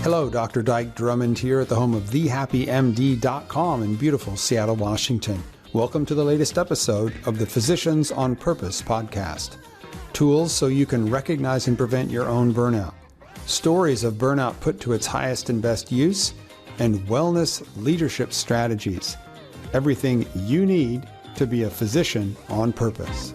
Hello, Dr. Dyke Drummond here at the home of thehappymd.com in beautiful Seattle, Washington. Welcome to the latest episode of the Physicians on Purpose podcast. Tools so you can recognize and prevent your own burnout. Stories of burnout put to its highest and best use, and wellness leadership strategies. Everything you need to be a physician on purpose.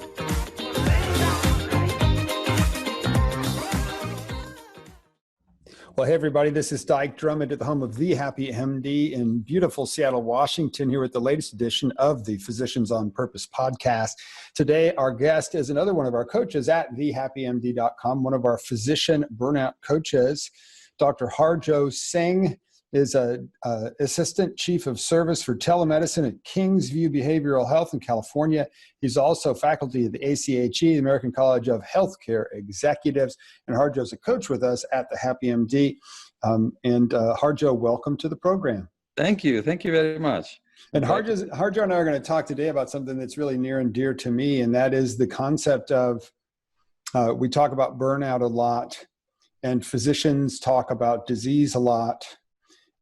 Well, hey, everybody, this is Dyke Drummond at the home of The Happy MD in beautiful Seattle, Washington, here with the latest edition of the Physicians on Purpose podcast. Today, our guest is another one of our coaches at thehappymd.com, one of our physician burnout coaches. Dr. Harjot Singh is an assistant chief of service for telemedicine at Kingsview Behavioral Health in California. He's also faculty of the ACHE, the American College of Healthcare Executives, and Harjot's a coach with us at the Happy MD. Harjot, welcome to the program. Thank you. Thank you very much. And Harjot and I are going to talk today about something that's really near and dear to me, and that is the concept of, we talk about burnout a lot, and physicians talk about disease a lot.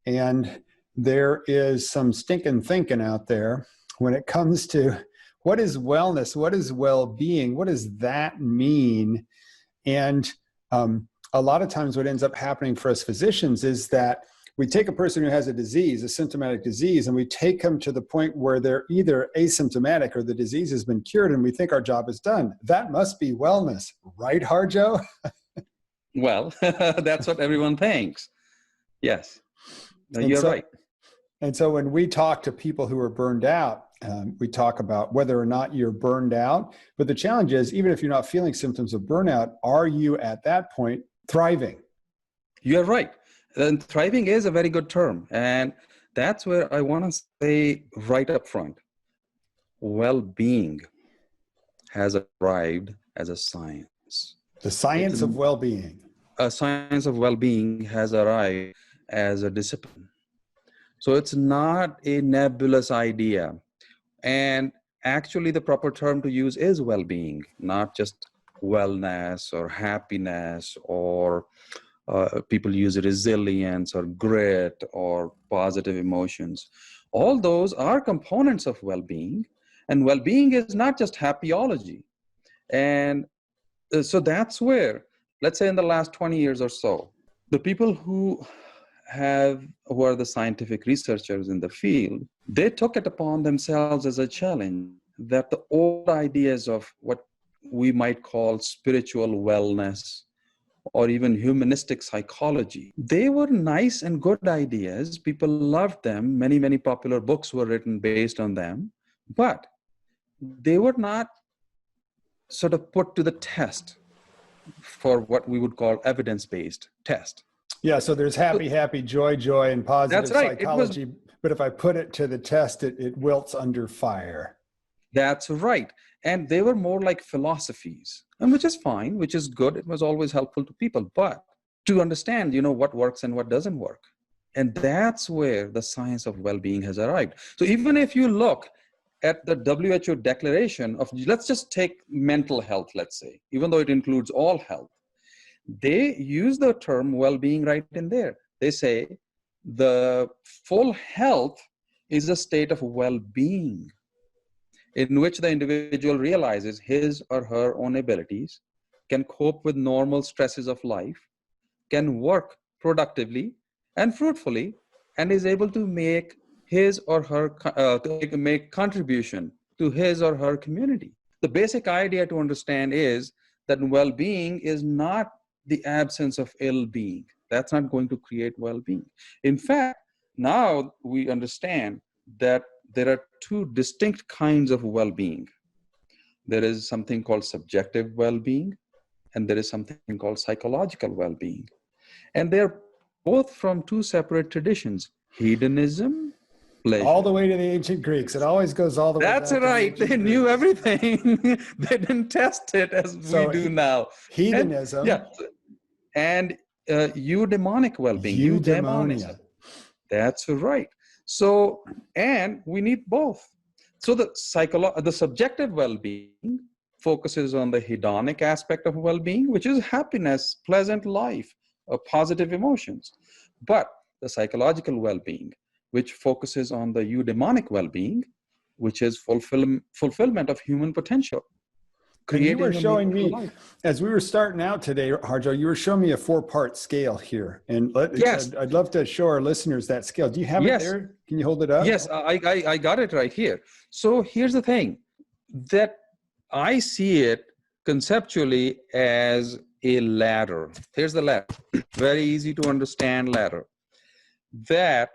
And there is some stinking thinking out there when it comes to what is wellness, what is well-being, what does that mean? And a lot of times what ends up happening for us physicians is that we take a person who has a disease, a symptomatic disease, and we take them to the point where they're either asymptomatic or the disease has been cured and we think our job is done. That must be wellness, right, Harjot? Well, that's what everyone thinks. Yes. You're right. And so when we talk to people who are burned out, we talk about whether or not you're burned out. But the challenge is, even if you're not feeling symptoms of burnout, are you at that point thriving? You're right. And thriving is a very good term. And that's where I want to say right up front, well-being has arrived as a science. The science of well-being. A science of well-being has arrived as a discipline. So it's not a nebulous idea. And actually the proper term to use is well-being, not just wellness or happiness, or people use resilience or grit or positive emotions. All those are components of well-being, and well-being is not just happyology. And so that's where, let's say in the last 20 years or so, the people who are the scientific researchers in the field, they took it upon themselves as a challenge that the old ideas of what we might call spiritual wellness or even humanistic psychology, they were nice and good ideas. People loved them. Many, many popular books were written based on them, but they were not sort of put to the test for what we would call evidence-based test. Yeah, so there's happy, joy, and positive psychology. But if I put it to the test, it wilts under fire. That's right. And they were more like philosophies, and which is fine, which is good. It was always helpful to people. But to understand, what works and what doesn't work. And that's where the science of well-being has arrived. So even if you look at the WHO declaration of, let's just take mental health, let's say, even though it includes all health, they use the term well-being right in there. They say the full health is a state of well-being in which the individual realizes his or her own abilities, can cope with normal stresses of life, can work productively and fruitfully, and is able to make his or her make contribution to his or her community. The basic idea to understand is that well-being is not the absence of ill-being. That's not going to create well-being. In fact, now we understand that there are two distinct kinds of well-being. There is something called subjective well-being, and there is something called psychological well-being. And they're both from two separate traditions, hedonism, pleasure. All the way to the ancient Greeks. It always goes all the way That's back right. To the they knew everything. They didn't test it as we do now. Hedonism. And eudaimonic well-being. Eudaimonia. That's right. So, and we need both. So the subjective well-being focuses on the hedonic aspect of well-being, which is happiness, pleasant life, positive emotions. But the psychological well-being, which focuses on the eudaimonic well-being, which is fulfillment of human potential. And you were showing me, life. as we were starting out today, Harjot, you were showing me a 4-part scale here. And Yes. I'd love to show our listeners that scale. Do you have it there? Can you hold it up? Yes, I got it right here. So here's the thing, that I see it conceptually as a ladder. Here's the ladder. Very easy to understand ladder. That,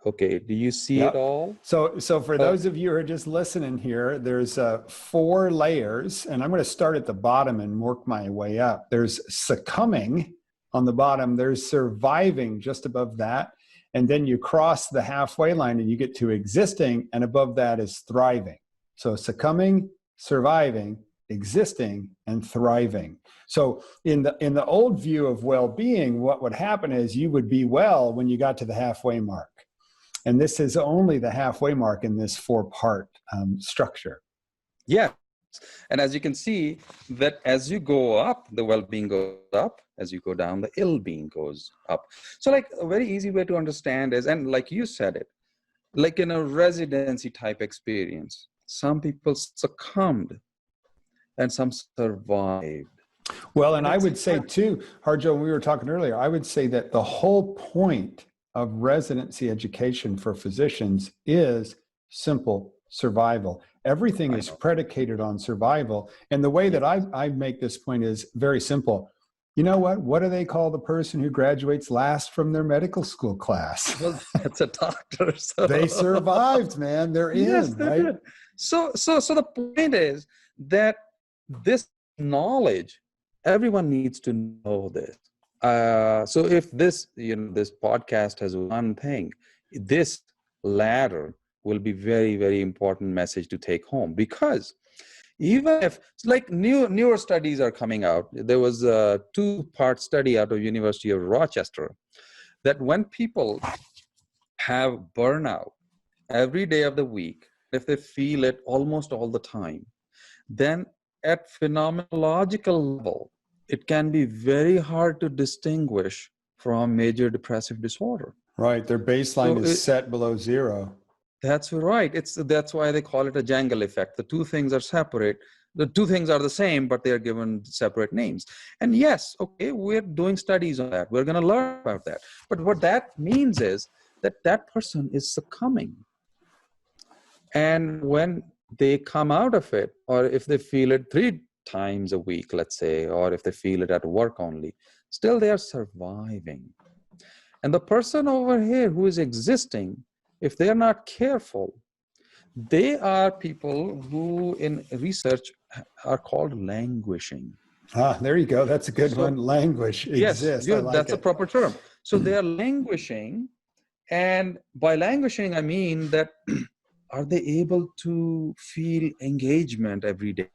okay, do you see it all? So for those of you who are just listening here, there's 4 layers, and I'm going to start at the bottom and work my way up. There's succumbing on the bottom. There's surviving just above that. And then you cross the halfway line and you get to existing, and above that is thriving. So succumbing, surviving, existing, and thriving. So in the old view of well-being, what would happen is you would be well when you got to the halfway mark. And this is only the halfway mark in this 4-part structure. Yeah. And as you can see, that as you go up, the well-being goes up. As you go down, the ill-being goes up. So like a very easy way to understand is, and like you said it, like in a residency type experience, some people succumbed and some survived. Well, and I would say too, Harjot, when we were talking earlier, I would say that the whole point of residency education for physicians is simple survival. Everything is predicated on survival. And the way that I make this point is very simple. You know what? What do they call the person who graduates last from their medical school class? Well, that's a doctor. So. They survived, man. They're in, yes, they right? Did. So the point is that this knowledge, everyone needs to know this. So if this, this podcast has one thing, this ladder will be very, very important message to take home, because even if like newer studies are coming out, there was a 2-part study out of University of Rochester that when people have burnout every day of the week, if they feel it almost all the time, then at phenomenological level, it can be very hard to distinguish from major depressive disorder. Right. Their baseline is set below 0. That's right. That's why they call it a jangle effect. The 2 things are separate. The 2 things are the same, but they are given separate names. And yes, okay, we're doing studies on that. We're going to learn about that. But what that means is that that person is succumbing. And when they come out of it, or if they feel it 3 times a week, let's say, or if they feel it at work only, still they are surviving. And the person over here who is existing, if they are not careful, they are people who in research are called languishing. Ah, there you go. That's a good one. Languish exists. Yes, that's a proper term. So they are languishing. And by languishing, I mean that are they able to feel engagement every day?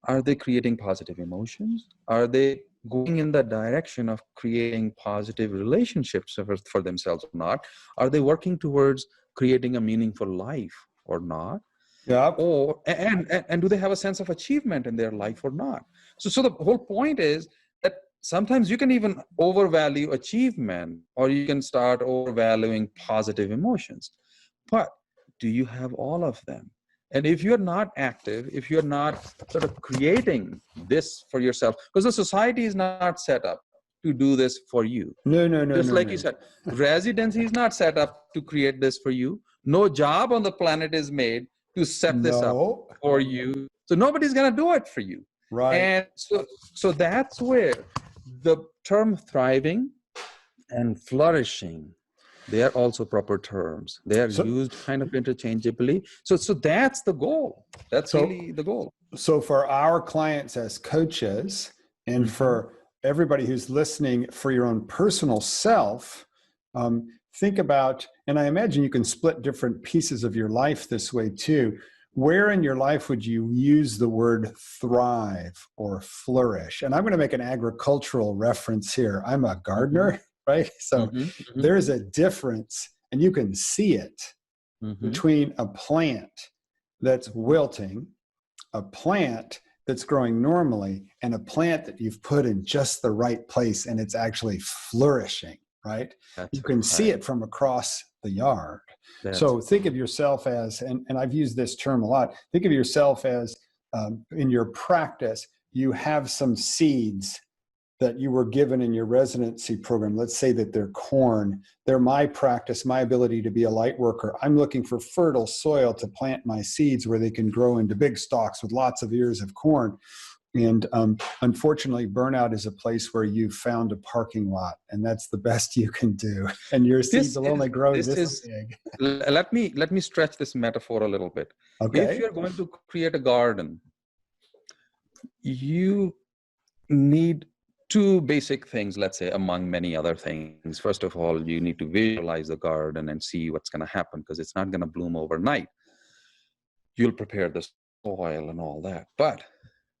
Are they creating positive emotions? Are they going in the direction of creating positive relationships for themselves or not? Are they working towards creating a meaningful life or not? Yeah. Or and do they have a sense of achievement in their life or not? So the whole point is that sometimes you can even overvalue achievement, or you can start overvaluing positive emotions. But do you have all of them? And if you're not active, if you're not sort of creating this for yourself, because the society is not set up to do this for you. No. Just like you said, residency is not set up to create this for you. No job on the planet is made to set this up for you. So nobody's going to do it for you. Right. And so that's where the term thriving and flourishing, they are also proper terms. They are used kind of interchangeably. So that's the goal. That's really the goal. So for our clients as coaches, and for everybody who's listening, for your own personal self, think about, and I imagine you can split different pieces of your life this way too. Where in your life would you use the word thrive or flourish? And I'm going to make an agricultural reference here. I'm a gardener. Right? So there's a difference, and you can see it between a plant that's wilting, a plant that's growing normally, and a plant that you've put in just the right place and it's actually flourishing, right? That's You can see right. it from across the yard. That's So think of yourself as, and I've used this term a lot, think of yourself as in your practice, you have some seeds that you were given in your residency program. Let's say that they're corn. They're my practice, my ability to be a light worker. I'm looking for fertile soil to plant my seeds where they can grow into big stalks with lots of ears of corn. And unfortunately, burnout is a place where you've found a parking lot, and that's the best you can do. And your seeds will only grow this big. Let me stretch this metaphor a little bit. If Okay. you're going to create a garden, you need two basic things, let's say, among many other things. First of all, you need to visualize the garden and see what's going to happen, because it's not going to bloom overnight. You'll prepare the soil and all that. But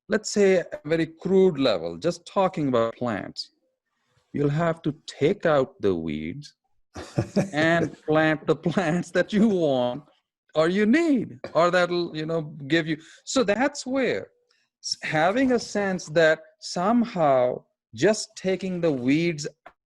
let's say at a very crude level, just talking about plants, you'll have to take out the weeds and plant the plants that you want or you need, or that'll, give you. So that's where having a sense that somehow just taking the weeds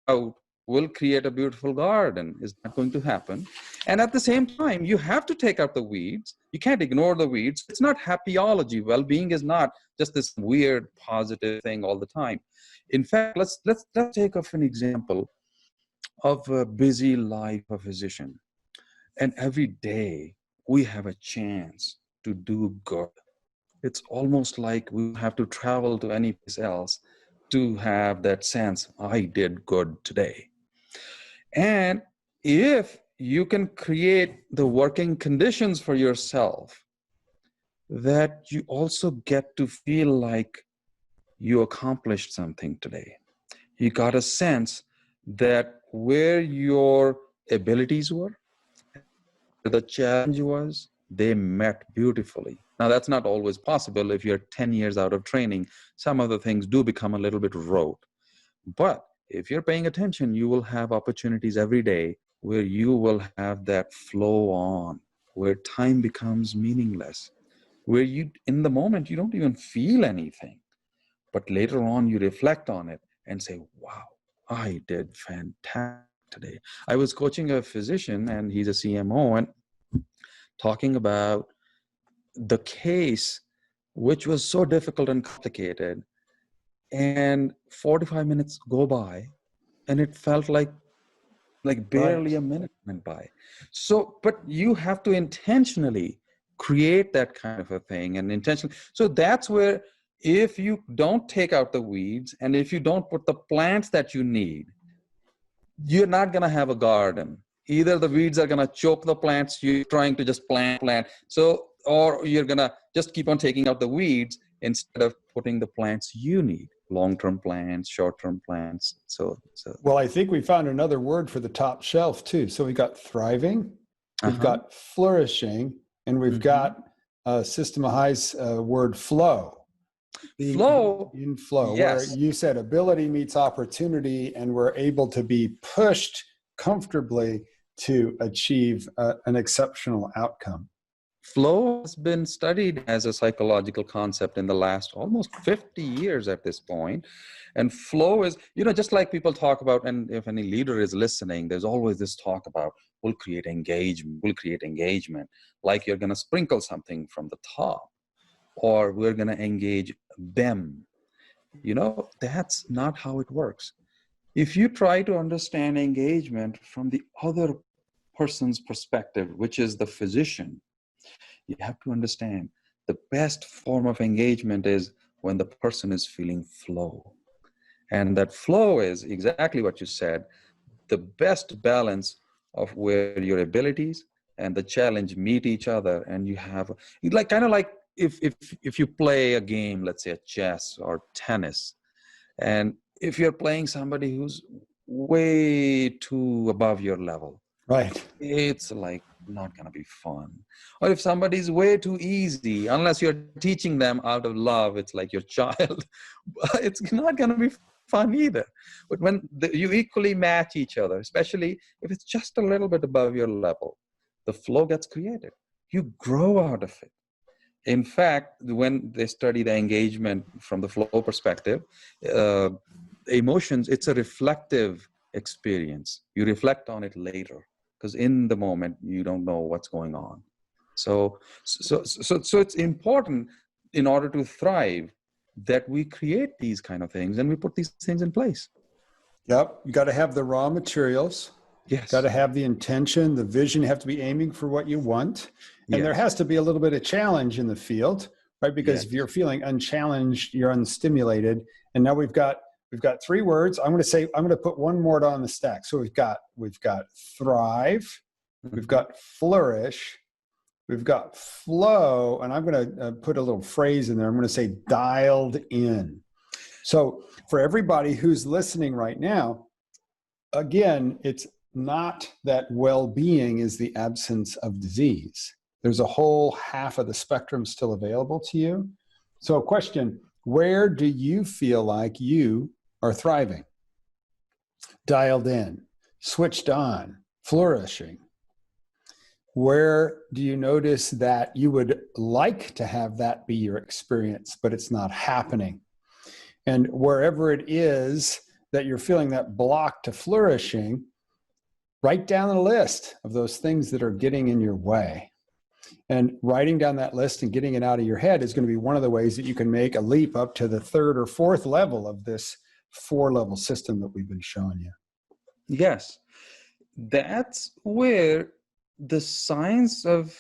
out will create a beautiful garden is not going to happen. And at the same time, you have to take out the weeds. You can't ignore the weeds. It's not happyology. Well-being is not just this weird positive thing all the time. In fact, let's take an example of a busy life of a physician. And every day we have a chance to do good. It's almost like we have to travel to any place else to have that sense, I did good today. And if you can create the working conditions for yourself, that you also get to feel like you accomplished something today. You got a sense that where your abilities were, the challenge was, they met beautifully. Now, that's not always possible. If you're 10 years out of training, some of the things do become a little bit rote. But if you're paying attention, you will have opportunities every day where you will have that flow on, where time becomes meaningless, where you, in the moment, you don't even feel anything. But later on, you reflect on it and say, wow, I did fantastic today. I was coaching a physician, and he's a CMO, and talking about the case, which was so difficult and complicated, and 45 minutes go by, and it felt like barely a minute went by. So, but you have to intentionally create that kind of a thing, and intentionally. So that's where, if you don't take out the weeds, and if you don't put the plants that you need, you're not going to have a garden. Either the weeds are going to choke the plants you're trying to just plant. So, or you're going to just keep on taking out the weeds instead of putting the plants you need, long-term plants, short-term plants. So. Well, I think we found another word for the top shelf too. So we got thriving, we've got flourishing, and we've got System of High's word flow. Flow. In flow, Yes. where you said ability meets opportunity, and we're able to be pushed comfortably to achieve an exceptional outcome. Flow has been studied as a psychological concept in the last almost 50 years at this point. And flow is, just like people talk about, and if any leader is listening, there's always this talk about, we'll create engagement, like you're going to sprinkle something from the top, or we're going to engage them. That's not how it works. If you try to understand engagement from the other person's perspective, which is the physician, you have to understand the best form of engagement is when the person is feeling flow. And that flow is exactly what you said, the best balance of where your abilities and the challenge meet each other. And you have kind of like if you play a game, let's say a chess or tennis, and if you're playing somebody who's way too above your level, right, it's like not going to be fun. Or if somebody's way too easy, unless you're teaching them out of love, it's like your child, it's not going to be fun either. But when you equally match each other, especially if it's just a little bit above your level, the flow gets created. You grow out of it. In fact, when they study the engagement from the flow perspective, emotions, it's a reflective experience. You reflect on it later, because in the moment you don't know what's going on. So it's important in order to thrive that we create these kind of things and we put these things in place. Yep. You got to have the raw materials. Yes. Got to have the intention, the vision. You have to be aiming for what you want. And there has to be a little bit of challenge in the field, right? Because if you're feeling unchallenged, you're unstimulated. And now we've got 3 words. I'm going to put one more on the stack. So we've got thrive, we've got flourish, we've got flow, and I'm going to put a little phrase in there. I'm going to say dialed in. So for everybody who's listening right now, again, it's not that well-being is the absence of disease. There's a whole half of the spectrum still available to you. So question, where do you feel like you are thriving? Dialed in, switched on, flourishing. Where do you notice that you would like to have that be your experience, but it's not happening? And wherever it is that you're feeling that block to flourishing, write down a list of those things that are getting in your way. And writing down that list and getting it out of your head is going to be one of the ways that you can make a leap up to the 3rd or 4th level of this 4-level system that we've been showing you. Yes. That's where the science of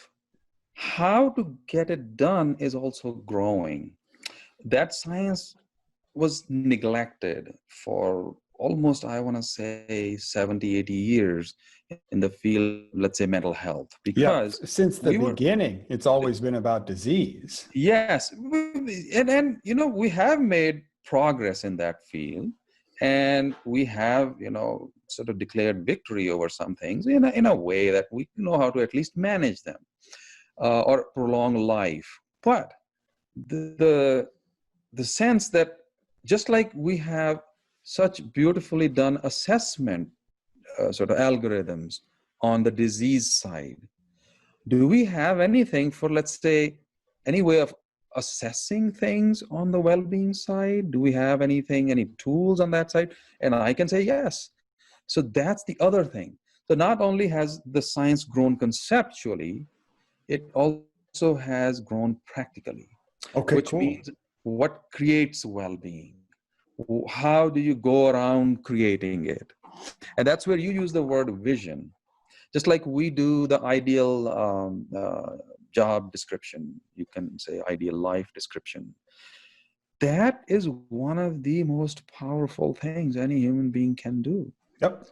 how to get it done is also growing. That science was neglected for almost, I want to say, 70, 80 years in the field, let's say, mental health. Because since the beginning, it's always been about disease. Yes. And we have made progress in that field. And we have, sort of declared victory over some things in a way that we know how to at least manage them or prolong life. But the sense that just like we have such beautifully done assessment sort of algorithms on the disease side, do we have anything for, let's say, any way of assessing things on the well-being side? Do we have any tools on that side? And I can say yes. So that's the other thing. So not only has the science grown conceptually, it also has grown practically. Okay, which means what creates well-being? How do you go around creating it? And that's where you use the word vision. Just like we do the ideal job description, you can say ideal life description. That is one of the most powerful things any human being can do. Yep.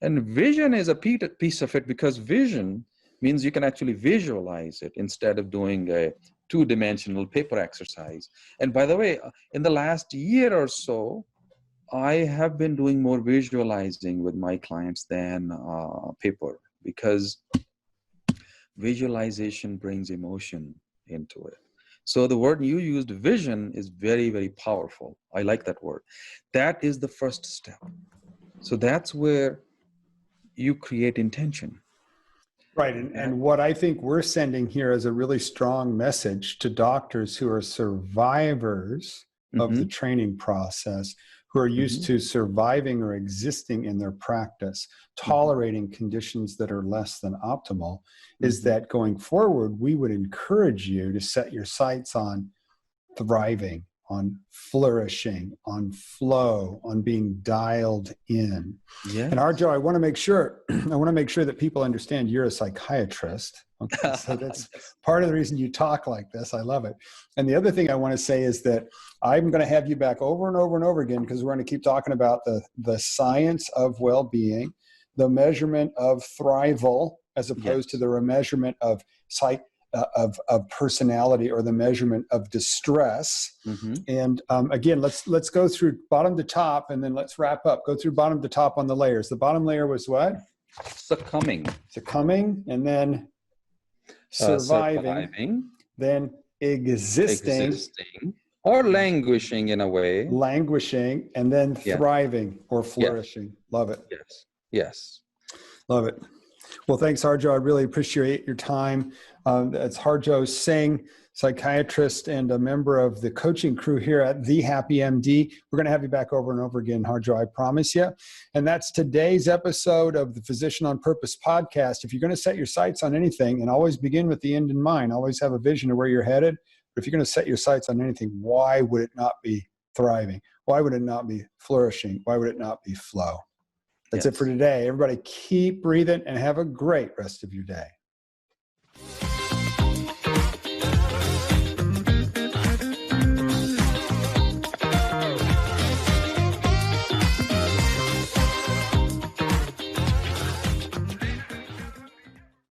And vision is a piece of it, because vision means you can actually visualize it instead of doing a 2-dimensional paper exercise. And by the way, in the last year or so, I have been doing more visualizing with my clients than paper, because visualization brings emotion into it. So the word you used, vision, is very, very powerful. I like that word. That is the first step. So that's where you create intention. Right. And what I think we're sending here is a really strong message to doctors who are survivors of the training process, who are used to surviving or existing in their practice, tolerating conditions that are less than optimal, is that going forward, we would encourage you to set your sights on thriving, on flourishing, on flow, on being dialed in. Yes. And Harjot, I want to make sure that people understand you're a psychiatrist. Okay, so that's part of the reason you talk like this. I love it. And the other thing I want to say is that I'm going to have you back over and over and over again, because we're going to keep talking about the science of well-being, the measurement of thrival, as opposed to the measurement of personality, or the measurement of distress. And again, let's go through bottom to top, and then let's wrap up. Go through bottom to top on the layers. The bottom layer was what? Succumbing, and then surviving, then existing, or languishing in a way, and then thriving or flourishing. Love it. Yes. Love it. Well, thanks, Harjot. I really appreciate your time. It's Harjot Singh, psychiatrist and a member of the coaching crew here at The Happy MD. We're going to have you back over and over again, Harjot, I promise you. And that's today's episode of the Physician on Purpose podcast. If you're going to set your sights on anything, and always begin with the end in mind, always have a vision of where you're headed. But if you're going to set your sights on anything, why would it not be thriving? Why would it not be flourishing? Why would it not be flow? That's it for today. Everybody keep breathing and have a great rest of your day.